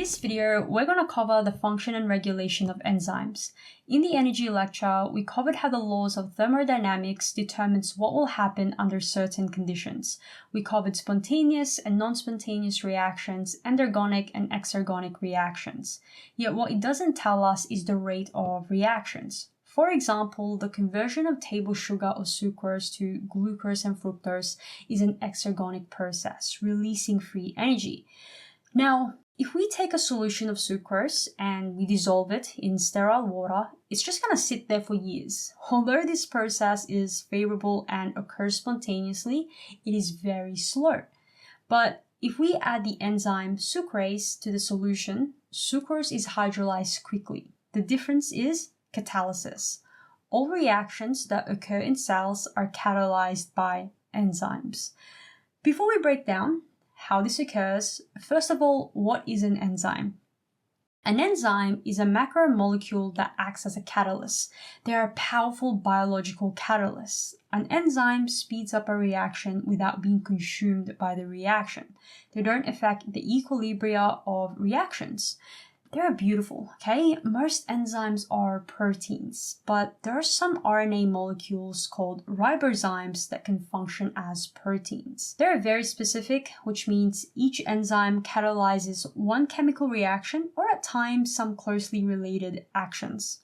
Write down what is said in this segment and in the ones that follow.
this video, we're going to cover the function and regulation of enzymes. In the energy lecture, we covered how the laws of thermodynamics determines what will happen under certain conditions. We covered spontaneous and non-spontaneous reactions, endergonic and exergonic reactions. Yet what it doesn't tell us is the rate of reactions. For example, the conversion of table sugar or sucrose to glucose and fructose is an exergonic process, releasing free energy. Now, if we take a solution of sucrose and we dissolve it in sterile water, it's just going to sit there for years. Although this process is favourable and occurs spontaneously, it is very slow. But if we add the enzyme sucrase to the solution, sucrose is hydrolyzed quickly. The difference is catalysis. All reactions that occur in cells are catalyzed by enzymes. Before we break down how this occurs, first of all, what is an enzyme? An enzyme is a macromolecule that acts as a catalyst. They are powerful biological catalysts. An enzyme speeds up a reaction without being consumed by the reaction. They don't affect the equilibria of reactions. They're beautiful, okay? Most enzymes are proteins, but there are some RNA molecules called ribozymes that can function as proteins. They're very specific, which means each enzyme catalyzes one chemical reaction or at times some closely related actions.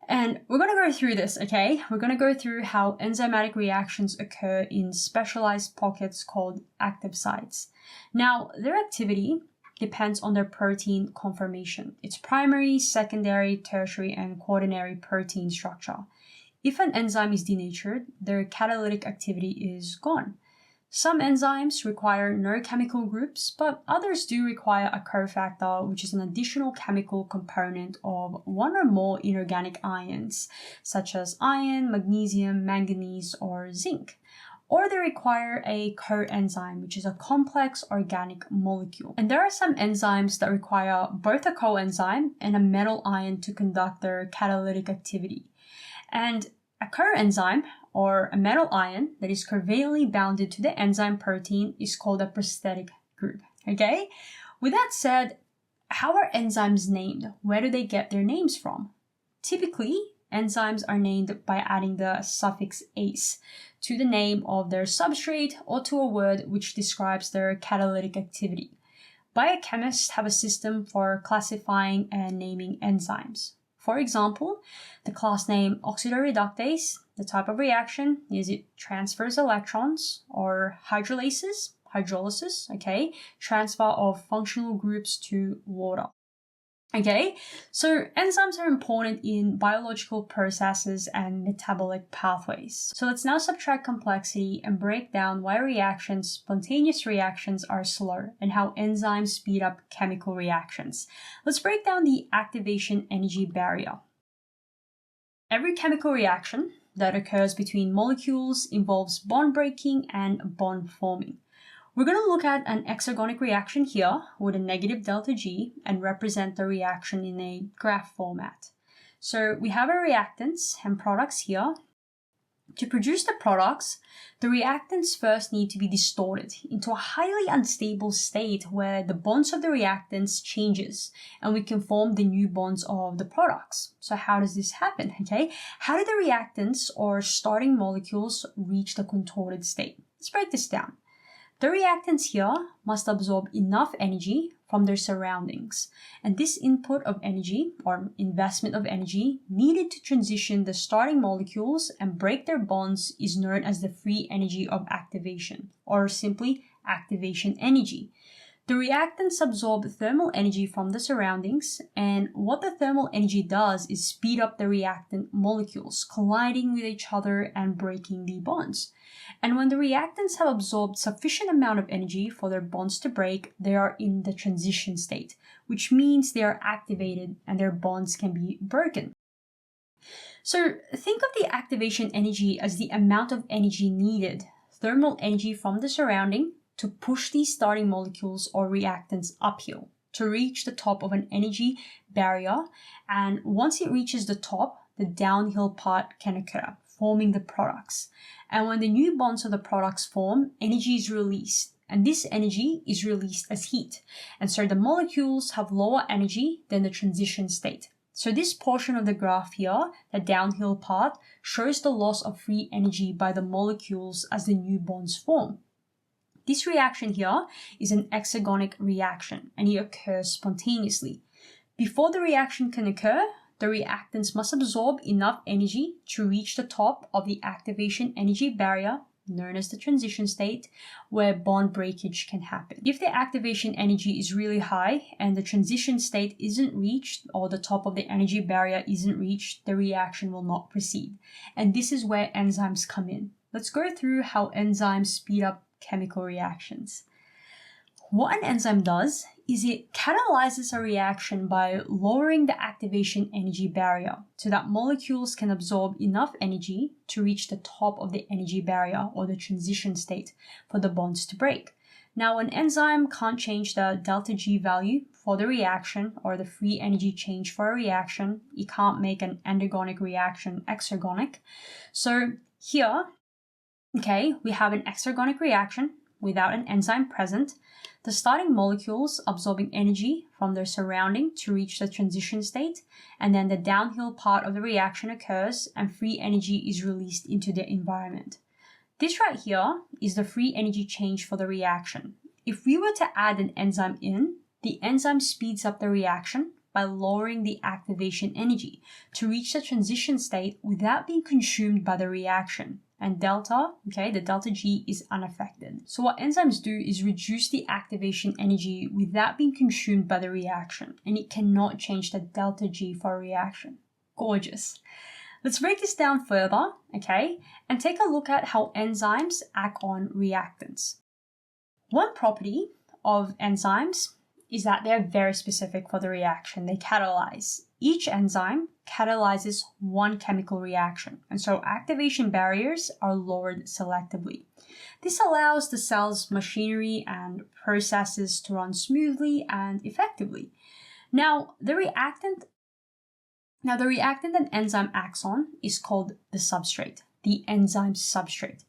And we're going to go through this, okay? We're going to go through how enzymatic reactions occur in specialized pockets called active sites. Now, their activity depends on their protein conformation, its primary, secondary, tertiary, and quaternary protein structure. If an enzyme is denatured, their catalytic activity is gone. Some enzymes require no chemical groups, but others do require a cofactor, which is an additional chemical component of one or more inorganic ions, such as iron, magnesium, manganese, or zinc. Or they require a coenzyme, which is a complex organic molecule. And there are some enzymes that require both a coenzyme and a metal ion to conduct their catalytic activity. And a coenzyme, or a metal ion that is covalently bounded to the enzyme protein, is called a prosthetic group, okay? With that said, how are enzymes named? Where do they get their names from? Typically, enzymes are named by adding the suffix ase to the name of their substrate or to a word which describes their catalytic activity. Biochemists have a system for classifying and naming enzymes. For example, the class name oxidoreductase, the type of reaction is it transfers electrons, or hydrolysis, okay, transfer of functional groups to water. Okay, so enzymes are important in biological processes and metabolic pathways. So let's now subtract complexity and break down why spontaneous reactions are slow and how enzymes speed up chemical reactions. Let's break down the activation energy barrier. Every chemical reaction that occurs between molecules involves bond breaking and bond forming. We're going to look at an exergonic reaction here with a negative delta G and represent the reaction in a graph format. So we have our reactants and products here. To produce the products, the reactants first need to be distorted into a highly unstable state where the bonds of the reactants changes and we can form the new bonds of the products. So how does this happen, okay? How do the reactants or starting molecules reach the contorted state? Let's break this down. The reactants here must absorb enough energy from their surroundings, and this input of energy, or investment of energy, needed to transition the starting molecules and break their bonds is known as the free energy of activation, or simply activation energy. The reactants absorb thermal energy from the surroundings, and what the thermal energy does is speed up the reactant molecules, colliding with each other and breaking the bonds. And when the reactants have absorbed sufficient amount of energy for their bonds to break, they are in the transition state, which means they are activated and their bonds can be broken. So think of the activation energy as the amount of energy needed, thermal energy from the surrounding, to push these starting molecules or reactants uphill to reach the top of an energy barrier, and once it reaches the top, the downhill part can occur, forming the products. And when the new bonds of the products form, energy is released, and this energy is released as heat. And so the molecules have lower energy than the transition state. So this portion of the graph here, the downhill part, shows the loss of free energy by the molecules as the new bonds form. This reaction here is an exergonic reaction, and it occurs spontaneously. Before the reaction can occur, the reactants must absorb enough energy to reach the top of the activation energy barrier, known as the transition state, where bond breakage can happen. If the activation energy is really high and the transition state isn't reached, or the top of the energy barrier isn't reached, the reaction will not proceed. And this is where enzymes come in. Let's go through how enzymes speed up chemical reactions. What an enzyme does is it catalyzes a reaction by lowering the activation energy barrier so that molecules can absorb enough energy to reach the top of the energy barrier, or the transition state, for the bonds to break. Now, an enzyme can't change the delta G value for the reaction, or the free energy change for a reaction. It can't make an endergonic reaction exergonic. So here, we have an exergonic reaction without an enzyme present. The starting molecules absorbing energy from their surrounding to reach the transition state, and then the downhill part of the reaction occurs and free energy is released into the environment. This right here is the free energy change for the reaction. If we were to add an enzyme in, the enzyme speeds up the reaction by lowering the activation energy to reach the transition state without being consumed by the reaction. And the delta G is unaffected. So what enzymes do is reduce the activation energy without being consumed by the reaction, and it cannot change the delta G for a reaction. Gorgeous. Let's break this down further, and take a look at how enzymes act on reactants. One property of enzymes is that they're very specific for the reaction they catalyze. Each enzyme catalyzes one chemical reaction, and so activation barriers are lowered selectively. This allows the cell's machinery and processes to run smoothly and effectively. Now, the reactant an enzyme acts on is called the substrate, the enzyme substrate.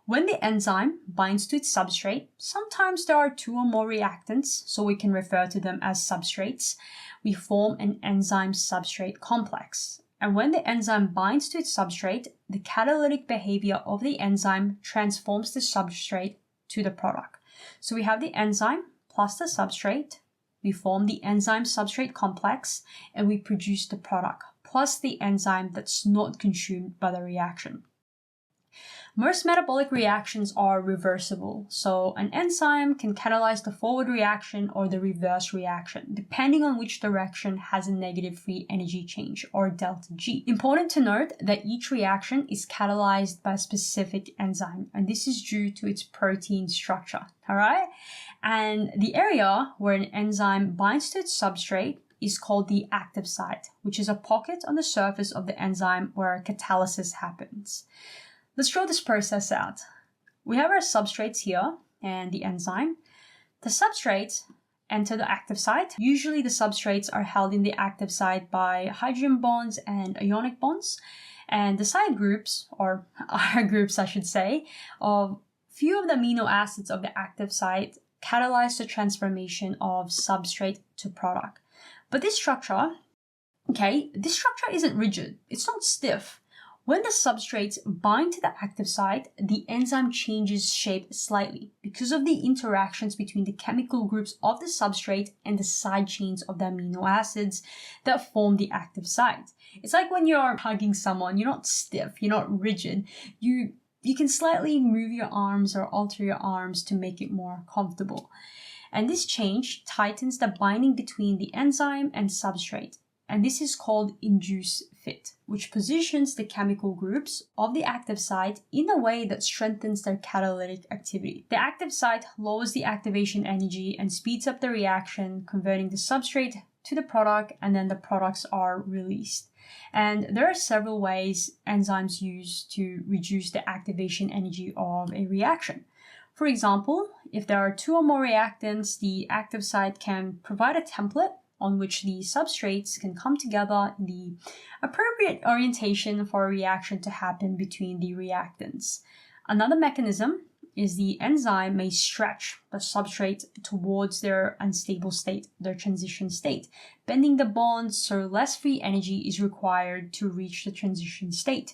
When the enzyme binds to its substrate, sometimes there are two or more reactants, so we can refer to them as substrates. We form an enzyme substrate complex. And when the enzyme binds to its substrate, the catalytic behavior of the enzyme transforms the substrate to the product. So we have the enzyme plus the substrate, we form the enzyme substrate complex, and we produce the product, plus the enzyme that's not consumed by the reaction. Most metabolic reactions are reversible, so an enzyme can catalyze the forward reaction or the reverse reaction, depending on which direction has a negative free energy change, or delta G. Important to note that each reaction is catalyzed by a specific enzyme, and this is due to its protein structure, alright? And the area where an enzyme binds to its substrate is called the active site, which is a pocket on the surface of the enzyme where catalysis happens. Let's draw this process out. We have our substrates here and the enzyme. The substrates enter the active site. Usually the substrates are held in the active site by hydrogen bonds and ionic bonds. And the side groups, or R groups I should say, of few of the amino acids of the active site catalyze the transformation of substrate to product. But this structure isn't rigid. It's not stiff. When the substrates bind to the active site, the enzyme changes shape slightly because of the interactions between the chemical groups of the substrate and the side chains of the amino acids that form the active site. It's like when you're hugging someone, you're not stiff, you're not rigid. You can slightly move your arms or alter your arms to make it more comfortable. And this change tightens the binding between the enzyme and substrate. And this is called induced fit, which positions the chemical groups of the active site in a way that strengthens their catalytic activity. The active site lowers the activation energy and speeds up the reaction, converting the substrate to the product, and then the products are released. And there are several ways enzymes use to reduce the activation energy of a reaction. For example, if there are two or more reactants, the active site can provide a template on which the substrates can come together in the appropriate orientation for a reaction to happen between the reactants. Another mechanism is the enzyme may stretch the substrate towards their unstable state, their transition state, bending the bonds so less free energy is required to reach the transition state.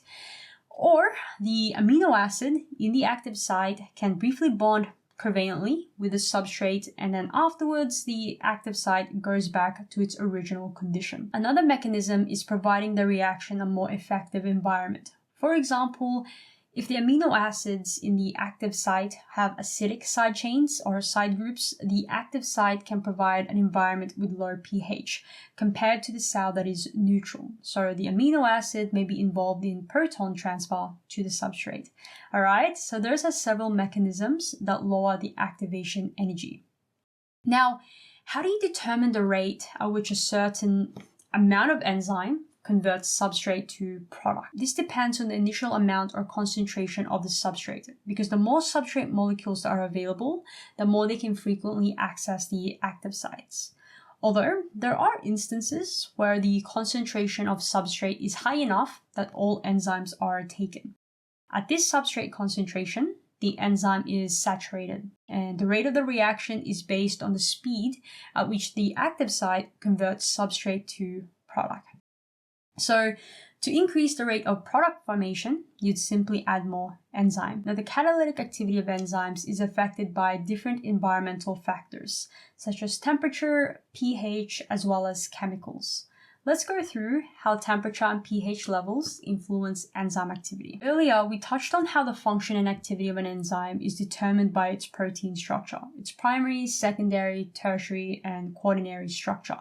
Or the amino acid in the active site can briefly bond covalently with the substrate, and then afterwards the active site goes back to its original condition. Another mechanism is providing the reaction a more effective environment. For example, if the amino acids in the active site have acidic side chains or side groups, the active site can provide an environment with low pH compared to the cell that is neutral. So the amino acid may be involved in proton transfer to the substrate. All right, so those are several mechanisms that lower the activation energy. Now, how do you determine the rate at which a certain amount of enzyme converts substrate to product? This depends on the initial amount or concentration of the substrate, because the more substrate molecules that are available, the more they can frequently access the active sites. Although there are instances where the concentration of substrate is high enough that all enzymes are taken. At this substrate concentration, the enzyme is saturated, and the rate of the reaction is based on the speed at which the active site converts substrate to product. So to increase the rate of product formation, you'd simply add more enzyme. Now, the catalytic activity of enzymes is affected by different environmental factors, such as temperature, pH, as well as chemicals. Let's go through how temperature and pH levels influence enzyme activity. Earlier, we touched on how the function and activity of an enzyme is determined by its protein structure, its primary, secondary, tertiary, and quaternary structure.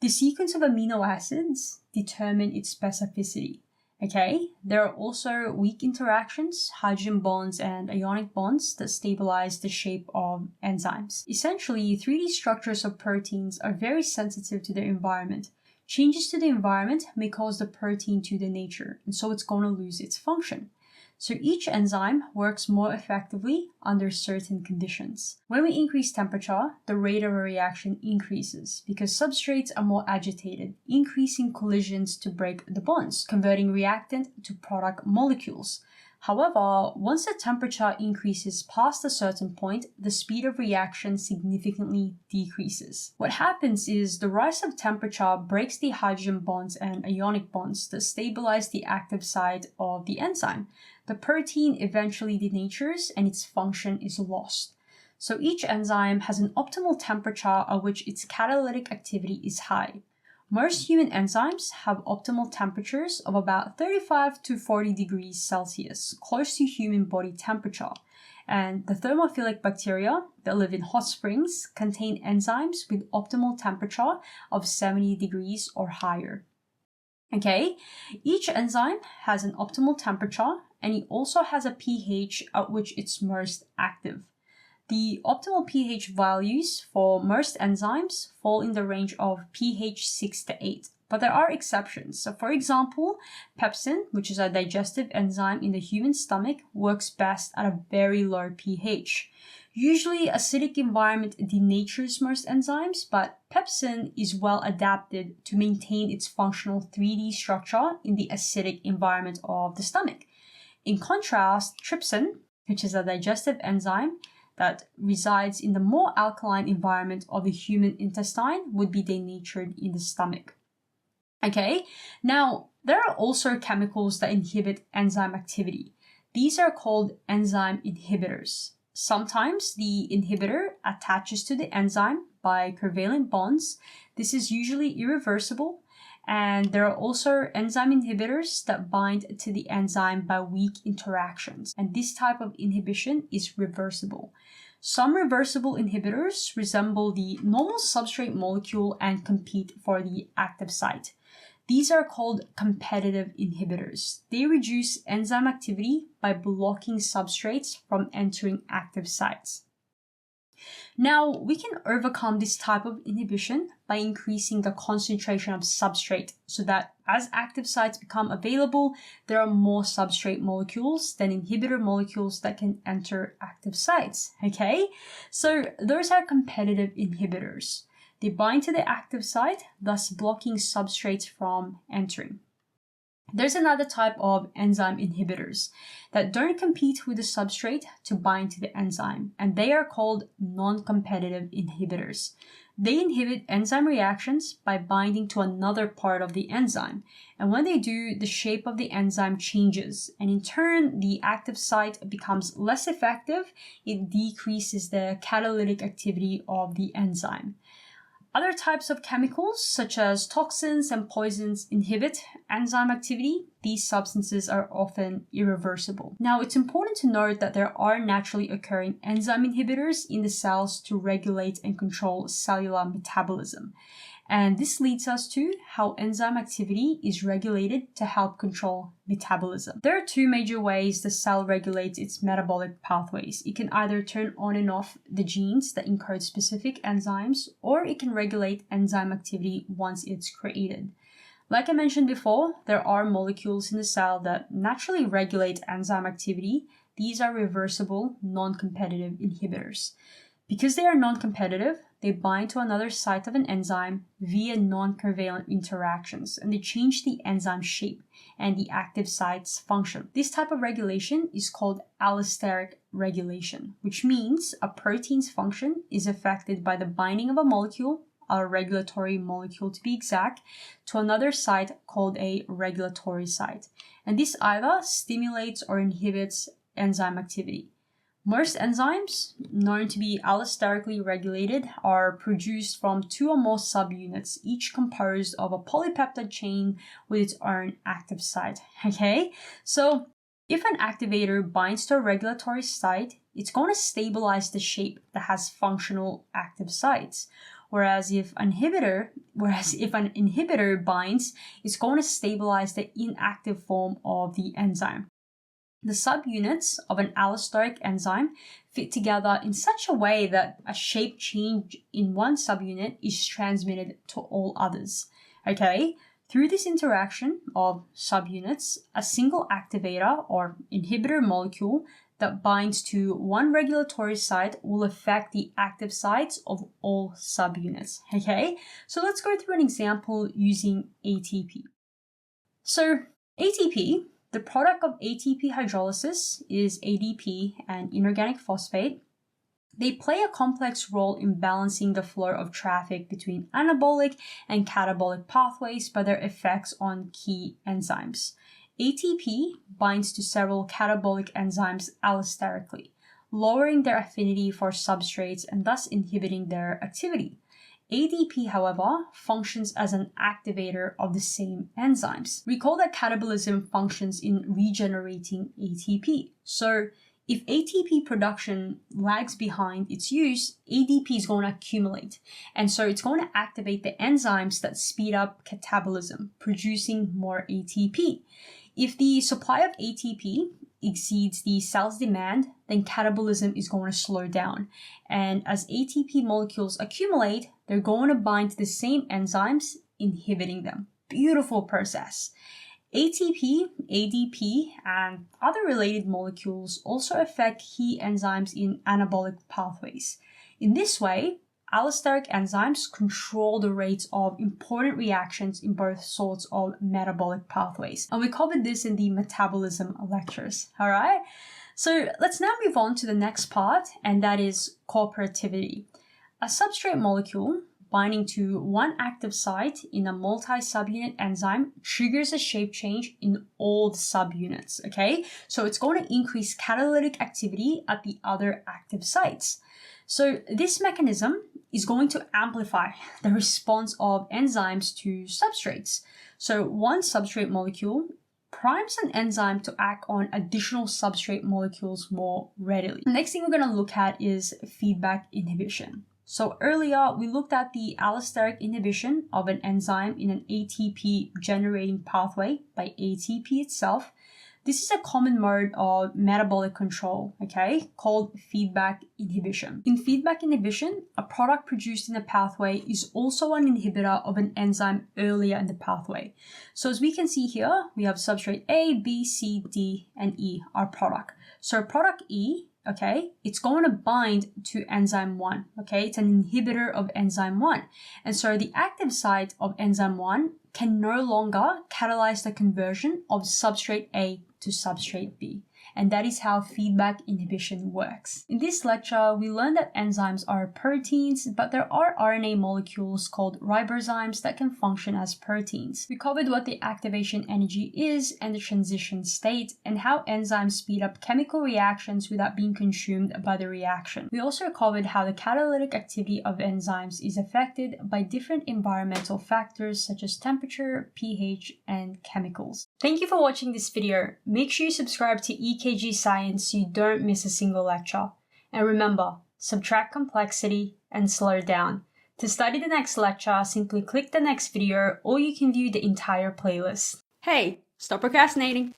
The sequence of amino acids determine its specificity. Okay, there are also weak interactions, hydrogen bonds and ionic bonds that stabilize the shape of enzymes. Essentially, 3D structures of proteins are very sensitive to their environment. Changes to the environment may cause the protein to denature, and so it's going to lose its function. So each enzyme works more effectively under certain conditions. When we increase temperature, the rate of a reaction increases because substrates are more agitated, increasing collisions to break the bonds, converting reactant to product molecules. However, once the temperature increases past a certain point, the speed of reaction significantly decreases. What happens is the rise of temperature breaks the hydrogen bonds and ionic bonds that stabilize the active site of the enzyme. The protein eventually denatures and its function is lost. So each enzyme has an optimal temperature at which its catalytic activity is high. Most human enzymes have optimal temperatures of about 35 to 40 degrees Celsius, close to human body temperature. And the thermophilic bacteria that live in hot springs contain enzymes with optimal temperature of 70 degrees or higher. Okay, each enzyme has an optimal temperature, and it also has a pH at which it's most active. The optimal pH values for most enzymes fall in the range of pH 6 to 8, but there are exceptions. So for example, pepsin, which is a digestive enzyme in the human stomach, works best at a very low pH. Usually, acidic environment denatures most enzymes, but pepsin is well adapted to maintain its functional 3D structure in the acidic environment of the stomach. In contrast, trypsin, which is a digestive enzyme that resides in the more alkaline environment of the human intestine, would be denatured in the stomach. Okay, now there are also chemicals that inhibit enzyme activity. These are called enzyme inhibitors. Sometimes the inhibitor attaches to the enzyme by covalent bonds. This is usually irreversible. And there are also enzyme inhibitors that bind to the enzyme by weak interactions. And this type of inhibition is reversible. Some reversible inhibitors resemble the normal substrate molecule and compete for the active site. These are called competitive inhibitors. They reduce enzyme activity by blocking substrates from entering active sites. Now, we can overcome this type of inhibition by increasing the concentration of substrate so that as active sites become available, there are more substrate molecules than inhibitor molecules that can enter active sites, okay? So those are competitive inhibitors. They bind to the active site, thus blocking substrates from entering. There's another type of enzyme inhibitors that don't compete with the substrate to bind to the enzyme, and they are called non-competitive inhibitors. They inhibit enzyme reactions by binding to another part of the enzyme, and when they do, the shape of the enzyme changes, and in turn, the active site becomes less effective. It decreases the catalytic activity of the enzyme. Other types of chemicals, such as toxins and poisons, inhibit enzyme activity. These substances are often irreversible. Now, it's important to note that there are naturally occurring enzyme inhibitors in the cells to regulate and control cellular metabolism. And this leads us to how enzyme activity is regulated to help control metabolism. There are two major ways the cell regulates its metabolic pathways. It can either turn on and off the genes that encode specific enzymes, or it can regulate enzyme activity once it's created. Like I mentioned before, there are molecules in the cell that naturally regulate enzyme activity. These are reversible, non-competitive inhibitors. Because they are non-competitive, they bind to another site of an enzyme via non-covalent interactions, and they change the enzyme shape and the active site's function. This type of regulation is called allosteric regulation, which means a protein's function is affected by the binding of a molecule, a regulatory molecule to be exact, to another site called a regulatory site. And this either stimulates or inhibits enzyme activity. Most enzymes, known to be allosterically regulated, are produced from two or more subunits, each composed of a polypeptide chain with its own active site. Okay? So, if an activator binds to a regulatory site, it's going to stabilize the shape that has functional active sites. Whereas if an inhibitor binds, it's going to stabilize the inactive form of the enzyme. The subunits of an allosteric enzyme fit together in such a way that a shape change in one subunit is transmitted to all others. Okay? Through this interaction of subunits, a single activator or inhibitor molecule that binds to one regulatory site will affect the active sites of all subunits. Okay? So let's go through an example using ATP. So ATP, the product of ATP hydrolysis, is ADP and inorganic phosphate. They play a complex role in balancing the flow of traffic between anabolic and catabolic pathways by their effects on key enzymes. ATP binds to several catabolic enzymes allosterically, lowering their affinity for substrates and thus inhibiting their activity. ADP, however, functions as an activator of the same enzymes. Recall that catabolism functions in regenerating ATP. So, if ATP production lags behind its use, ADP is going to accumulate. And so it's going to activate the enzymes that speed up catabolism, producing more ATP. If the supply of ATP exceeds the cell's demand, then catabolism is going to slow down. And as ATP molecules accumulate, they're going to bind to the same enzymes, inhibiting them. Beautiful process. ATP, ADP, and other related molecules also affect key enzymes in anabolic pathways. In this way, allosteric enzymes control the rates of important reactions in both sorts of metabolic pathways. And we covered this in the metabolism lectures, all right? So let's now move on to the next part, and that is cooperativity. A substrate molecule binding to one active site in a multi-subunit enzyme triggers a shape change in all the subunits, okay? So it's going to increase catalytic activity at the other active sites. So this mechanism is going to amplify the response of enzymes to substrates. So one substrate molecule primes an enzyme to act on additional substrate molecules more readily. The next thing we're going to look at is feedback inhibition. So earlier, we looked at the allosteric inhibition of an enzyme in an ATP generating pathway by ATP itself. This is a common mode of metabolic control, okay, called feedback inhibition. In feedback inhibition, a product produced in a pathway is also an inhibitor of an enzyme earlier in the pathway. So as we can see here, we have substrate A, B, C, D, and E, our product. So product E okay, it's going to bind to enzyme 1, okay? It's an inhibitor of enzyme 1. And so the active site of enzyme 1 can no longer catalyze the conversion of substrate A to substrate B. And that is how feedback inhibition works. In this lecture, we learned that enzymes are proteins, but there are RNA molecules called ribozymes that can function as proteins. We covered what the activation energy is and the transition state, and how enzymes speed up chemical reactions without being consumed by the reaction. We also covered how the catalytic activity of enzymes is affected by different environmental factors such as temperature, pH, and chemicals. Thank you for watching this video. Make sure you subscribe to EKG Science so you don't miss a single lecture. And remember, subtract complexity and slow down. To study the next lecture, simply click the next video, or you can view the entire playlist. Hey, stop procrastinating!